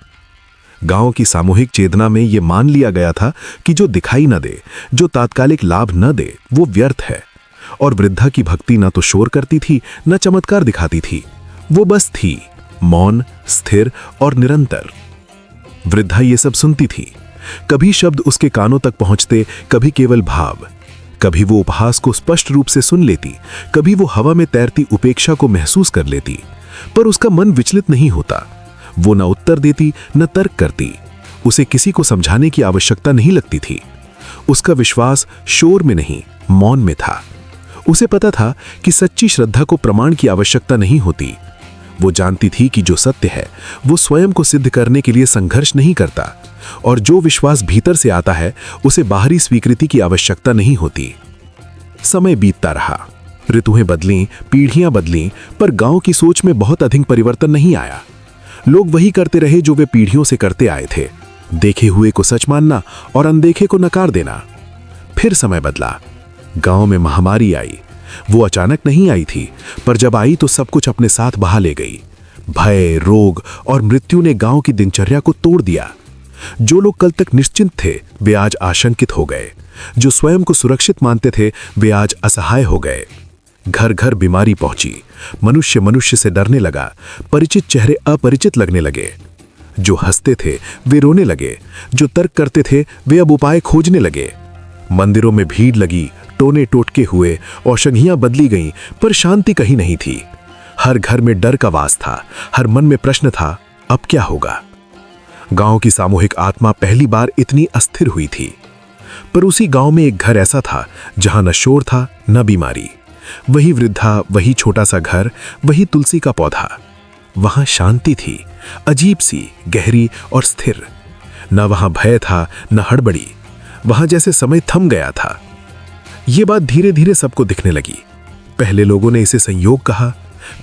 गांव की सामूहिक चेतना में यह मान लिया गया था कि जो दिखाई न दे, जो तात्कालिक लाभ न दे, वो व्यर्थ है। और वृद्धा की भक्ति न तो शोर करती थी न चमत्कार दिखाती थी। वो बस थी, मौन, स्थिर और निरंतर। वृद्धा ये सब सुनती थी। कभी शब्द उसके कानों तक पहुंचते, कभी केवल भाव। कभी वो उपहास को स्पष्ट रूप से सुन लेती, कभी वो हवा में तैरती उपेक्षा को महसूस कर लेती, पर उसका मन विचलित नहीं होता। वो न उत्तर देती न तर्क करती। उसे किसी को समझाने की आवश्यकता नहीं लगती थी। उसका विश्वास शोर में नहीं, मौन में था। उसे पता था कि सच्ची श्रद्धा को प्रमाण की आवश्यकता नहीं होती। वो जानती थी कि जो सत्य है वो स्वयं को सिद्ध करने के लिए संघर्ष नहीं करता, और जो विश्वास भीतर से आता है उसे बाहरी स्वीकृति की आवश्यकता नहीं होती। समय बीतता रहा, ऋतुएं बदलीं, पीढ़ियां बदलीं, पर गांव की सोच में बहुत अधिक परिवर्तन नहीं आया। लोग वही करते रहे जो वे पीढ़ियों से करते आए थे, देखे हुए को सच मानना और अनदेखे को नकार देना। फिर समय बदला। गांव में महामारी आई। वो अचानक नहीं आई थी, पर जब आई तो सब कुछ अपने साथ बहा ले गई। भय, रोग और मृत्यु ने गांव की दिनचर्या को तोड़ दिया। जो लोग कल तक निश्चिंत थे वे आज आशंकित हो गए। जो स्वयं को सुरक्षित मानते थे वे आज असहाय हो गए। घर घर बीमारी पहुंची। मनुष्य मनुष्य से डरने लगा। परिचित चेहरे अपरिचित लगने लगे। जो हंसते थे वे रोने लगे। जो तर्क करते थे वे अब उपाय खोजने लगे। मंदिरों में भीड़ लगी, टोने टोटके हुए, औषधियां बदली गईं, पर शांति कहीं नहीं थी। हर घर में डर का वास था। हर मन में प्रश्न था, अब क्या होगा। गांव की सामूहिक आत्मा पहली बार इतनी अस्थिर हुई थी। पर उसी गांव में एक घर ऐसा था जहां न शोर था न बीमारी। वही वृद्धा, वही छोटा सा घर, वही तुलसी का पौधा। वहां शांति थी, अजीब सी, गहरी और स्थिर। न वहां भय था, न हड़बड़ी, वहां जैसे समय थम गया था। ये बात धीरे धीरे सबको दिखने लगी। पहले लोगों ने इसे संयोग कहा,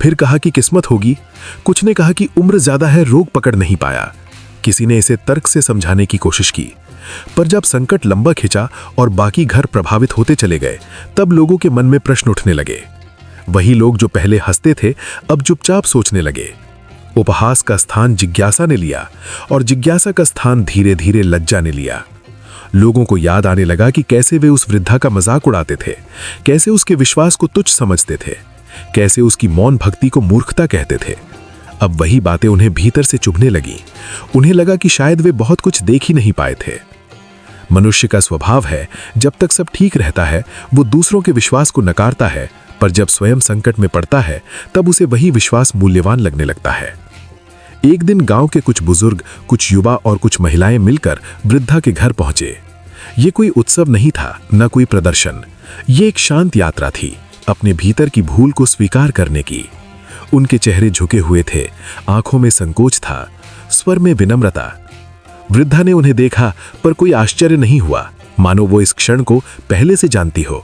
फिर कहा कि किस्मत होगी, कुछ ने कहा कि उम्र ज्यादा है, रोग पकड़ नहीं पाया, किसी ने इसे तर्क से समझाने की कोशिश की। पर जब संकट लंबा खिंचा और बाकी घर प्रभावित होते चले गए, तब लोगों के मन में प्रश्न उठने लगे। वही लोग जो पहले हंसते थे अब चुपचाप सोचने लगे। उपहास का स्थान जिज्ञासा ने लिया और जिज्ञासा का स्थान धीरे धीरे लज्जा ने लिया। लोगों को याद आने लगा कि कैसे वे उस वृद्धा का मजाक उड़ाते थे, कैसे उसके विश्वास को तुच्छ समझते थे, कैसे उसकी मौन भक्ति को मूर्खता कहते थे। अब वही बातें उन्हें भीतर से चुभने लगी। उन्हें लगा कि शायद वे बहुत कुछ देख ही नहीं पाए थे। मनुष्य का स्वभाव है, जब तक सब ठीक रहता है वो दूसरों के विश्वास को नकारता है, पर जब स्वयं संकट में पड़ता है तब उसे वही विश्वास मूल्यवान लगने लगता है। एक दिन गांव के कुछ बुजुर्ग, कुछ युवा और कुछ महिलाएं मिलकर वृद्धा के घर पहुंचे। ये कोई उत्सव नहीं था, न कोई प्रदर्शन। ये एक शांत यात्रा थी, अपने भीतर की भूल को स्वीकार करने की। उनके चेहरे झुके हुए थे, आंखों में संकोच था, स्वर में विनम्रता। वृद्धा ने उन्हें देखा पर कोई आश्चर्य नहीं हुआ, मानो वो इस क्षण को पहले से जानती हो,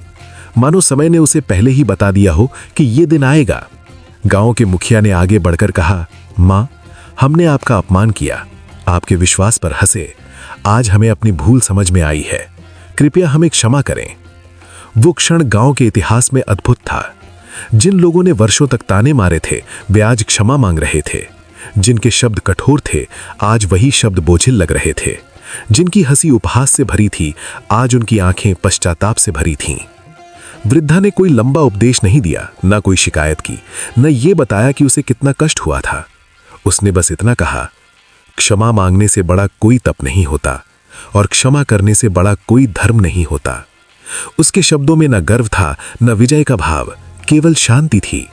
मानो समय ने उसे पहले ही बता दिया हो कि ये दिन आएगा। गांव के मुखिया ने आगे बढ़कर कहा, मां, हमने आपका अपमान किया, आपके विश्वास पर हंसे। आज हमें अपनी भूल समझ में आई है, कृपया हमें क्षमा करें। वो क्षण गांव के इतिहास में अद्भुत था। जिन लोगों ने वर्षों तक ताने मारे थे वे आज क्षमा मांग रहे थे। जिनके शब्द कठोर थे आज वही शब्द बोझिल लग रहे थे। जिनकी हंसी उपहास से भरी थी आज उनकी आंखें पश्चाताप से भरी थीं। वृद्धा ने कोई लंबा उपदेश नहीं दिया, न कोई शिकायत की, न ये बताया कि उसे कितना कष्ट हुआ था। उसने बस इतना कहा, क्षमा मांगने से बड़ा कोई तप नहीं होता और क्षमा करने से बड़ा कोई धर्म नहीं होता। उसके शब्दों में न गर्व था न विजय का भाव, केवल शांति थी।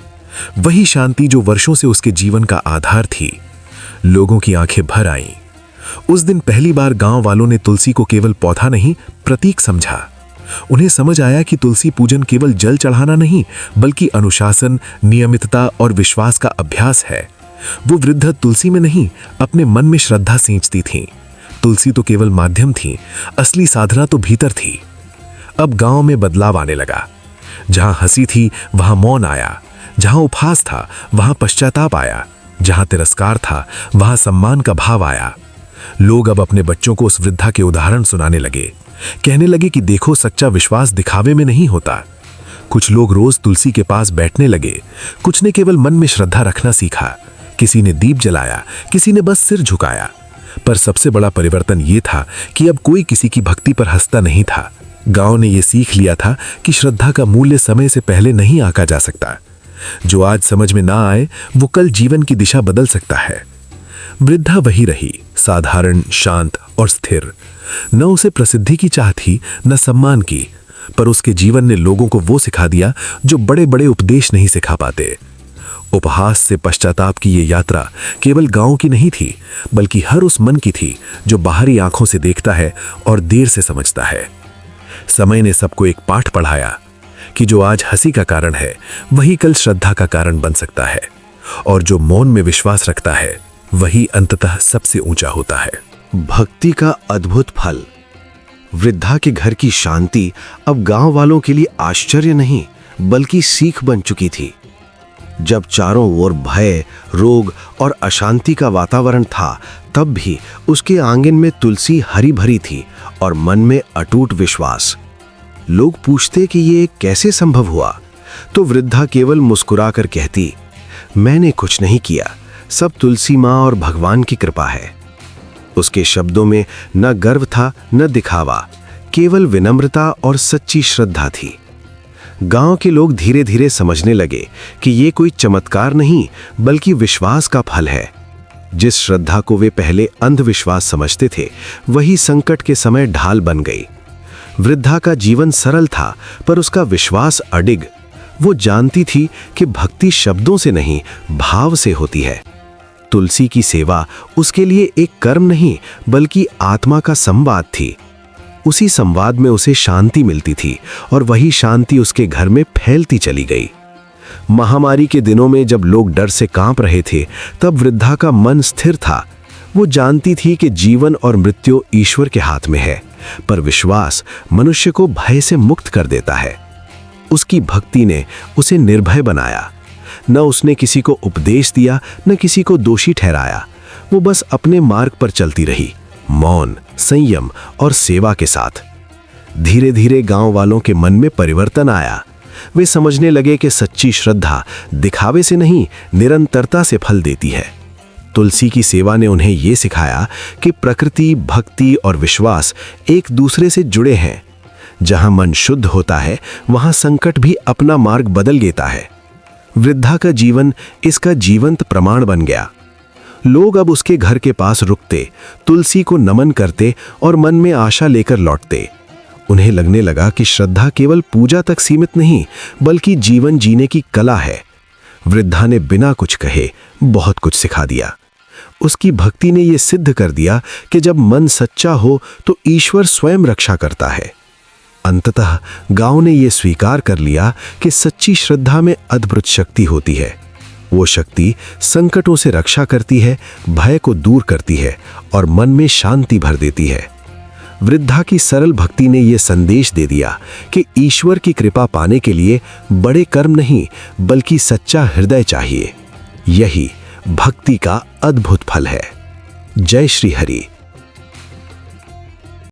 वही शांति जो वर्षों से उसके जीवन का आधार थी। लोगों की आंखें भर आईं। उस दिन पहली बार गांव वालों ने तुलसी को केवल पौधा नहीं, प्रतीक समझा। उन्हें समझ आया कि तुलसी पूजन केवल जल चढ़ाना नहीं, बल्कि अनुशासन, नियमितता और विश्वास का अभ्यास है। वो वृद्ध तुलसी में नहीं, अपने मन में श्रद्धा सींचती थी। तुलसी तो केवल माध्यम थी, असली साधना तो भीतर थी। अब गांव में बदलाव आने लगा। जहां हंसी थी वहां मौन आया, जहां उपहास था वहां पश्चाताप आया, जहां तिरस्कार था वहां सम्मान का भाव आया। लोग अब अपने बच्चों को उस वृद्धा के उदाहरण सुनाने लगे, कहने लगे कि देखो, सच्चा विश्वास दिखावे में नहीं होता। कुछ लोग रोज तुलसी के पास बैठने लगे, कुछ ने केवल मन में श्रद्धा रखना सीखा, किसी ने दीप जलाया, किसी ने बस सिर झुकाया। पर सबसे बड़ा परिवर्तन ये था कि अब कोई किसी की भक्ति पर हंसता नहीं था। गांव ने यह सीख लिया था कि श्रद्धा का मूल्य समय से पहले नहीं आंका जा सकता। जो आज समझ में ना आए वो कल जीवन की दिशा बदल सकता है। वृद्धा वही रही, साधारण, शांत और स्थिर। न उसे प्रसिद्धि की चाह थी न सम्मान की, पर उसके जीवन ने लोगों को वो सिखा दिया जो बड़े बड़े उपदेश नहीं सिखा पाते। उपहास से पश्चाताप की ये यात्रा केवल गांव की नहीं थी, बल्कि हर उस मन की थी जो बाहरी आंखों से देखता है और देर से समझता है। समय ने सबको एक पाठ पढ़ाया कि जो आज हंसी का कारण है वही कल श्रद्धा का कारण बन सकता है, और जो मौन में विश्वास रखता है वही अंततः सबसे ऊंचा होता है। भक्ति का अद्भुत फल। वृद्धा के घर की शांति अब गांव वालों के लिए आश्चर्य नहीं बल्कि सीख बन चुकी थी। जब चारों ओर भय, रोग और अशांति का वातावरण था, तब भी उसके आंगन में तुलसी हरी भरी थी और मन में अटूट विश्वास। लोग पूछते कि ये कैसे संभव हुआ, तो वृद्धा केवल मुस्कुराकर कहती, मैंने कुछ नहीं किया, सब तुलसी माँ और भगवान की कृपा है। उसके शब्दों में न गर्व था न दिखावा, केवल विनम्रता और सच्ची श्रद्धा थी। गांव के लोग धीरे धीरे समझने लगे कि ये कोई चमत्कार नहीं बल्कि विश्वास का फल है। जिस श्रद्धा को वे पहले अंधविश्वास समझते थे वही संकट के समय ढाल बन गई। वृद्धा का जीवन सरल था पर उसका विश्वास अडिग। वो जानती थी कि भक्ति शब्दों से नहीं भाव से होती है। तुलसी की सेवा उसके लिए एक कर्म नहीं बल्कि आत्मा का संवाद थी। उसी संवाद में उसे शांति मिलती थी और वही शांति उसके घर में फैलती चली गई। महामारी के दिनों में जब लोग डर से कांप रहे थे, तब वृद्धा का मन स्थिर था। वो जानती थी कि जीवन और मृत्यु ईश्वर के हाथ में है, पर विश्वास मनुष्य को भय से मुक्त कर देता है। उसकी भक्ति ने उसे निर्भय बनाया। न उसने किसी को उपदेश दिया, न किसी को दोषी ठहराया। वो बस अपने मार्ग पर चलती रही, मौन, संयम और सेवा के साथ। धीरे धीरे गांव वालों के मन में परिवर्तन आया। वे समझने लगे कि सच्ची श्रद्धा दिखावे से नहीं, निरंतरता से फल देती है। तुलसी की सेवा ने उन्हें यह सिखाया कि प्रकृति, भक्ति और विश्वास एक दूसरे से जुड़े हैं। जहां मन शुद्ध होता है, वहां संकट भी अपना मार्ग बदल लेता है। वृद्धा का जीवन इसका जीवंत प्रमाण बन गया। लोग अब उसके घर के पास रुकते, तुलसी को नमन करते और मन में आशा लेकर लौटते। उन्हें लगने लगा कि श्रद्धा केवल पूजा तक सीमित नहीं, बल्कि जीवन जीने की कला है। वृद्धा ने बिना कुछ कहे बहुत कुछ सिखा दिया। उसकी भक्ति ने यह सिद्ध कर दिया कि जब मन सच्चा हो तो ईश्वर स्वयं रक्षा करता है। अंततः गांव ने यह स्वीकार कर लिया कि सच्ची श्रद्धा में अद्भुत शक्ति होती है। वो शक्ति संकटों से रक्षा करती है, भय को दूर करती है और मन में शांति भर देती है। वृद्धा की सरल भक्ति ने यह संदेश दे दिया कि ईश्वर की कृपा पाने के लिए बड़े कर्म नहीं, बल्कि सच्चा हृदय चाहिए। यही भक्ति का अद्भुत फल है। जय श्री हरि।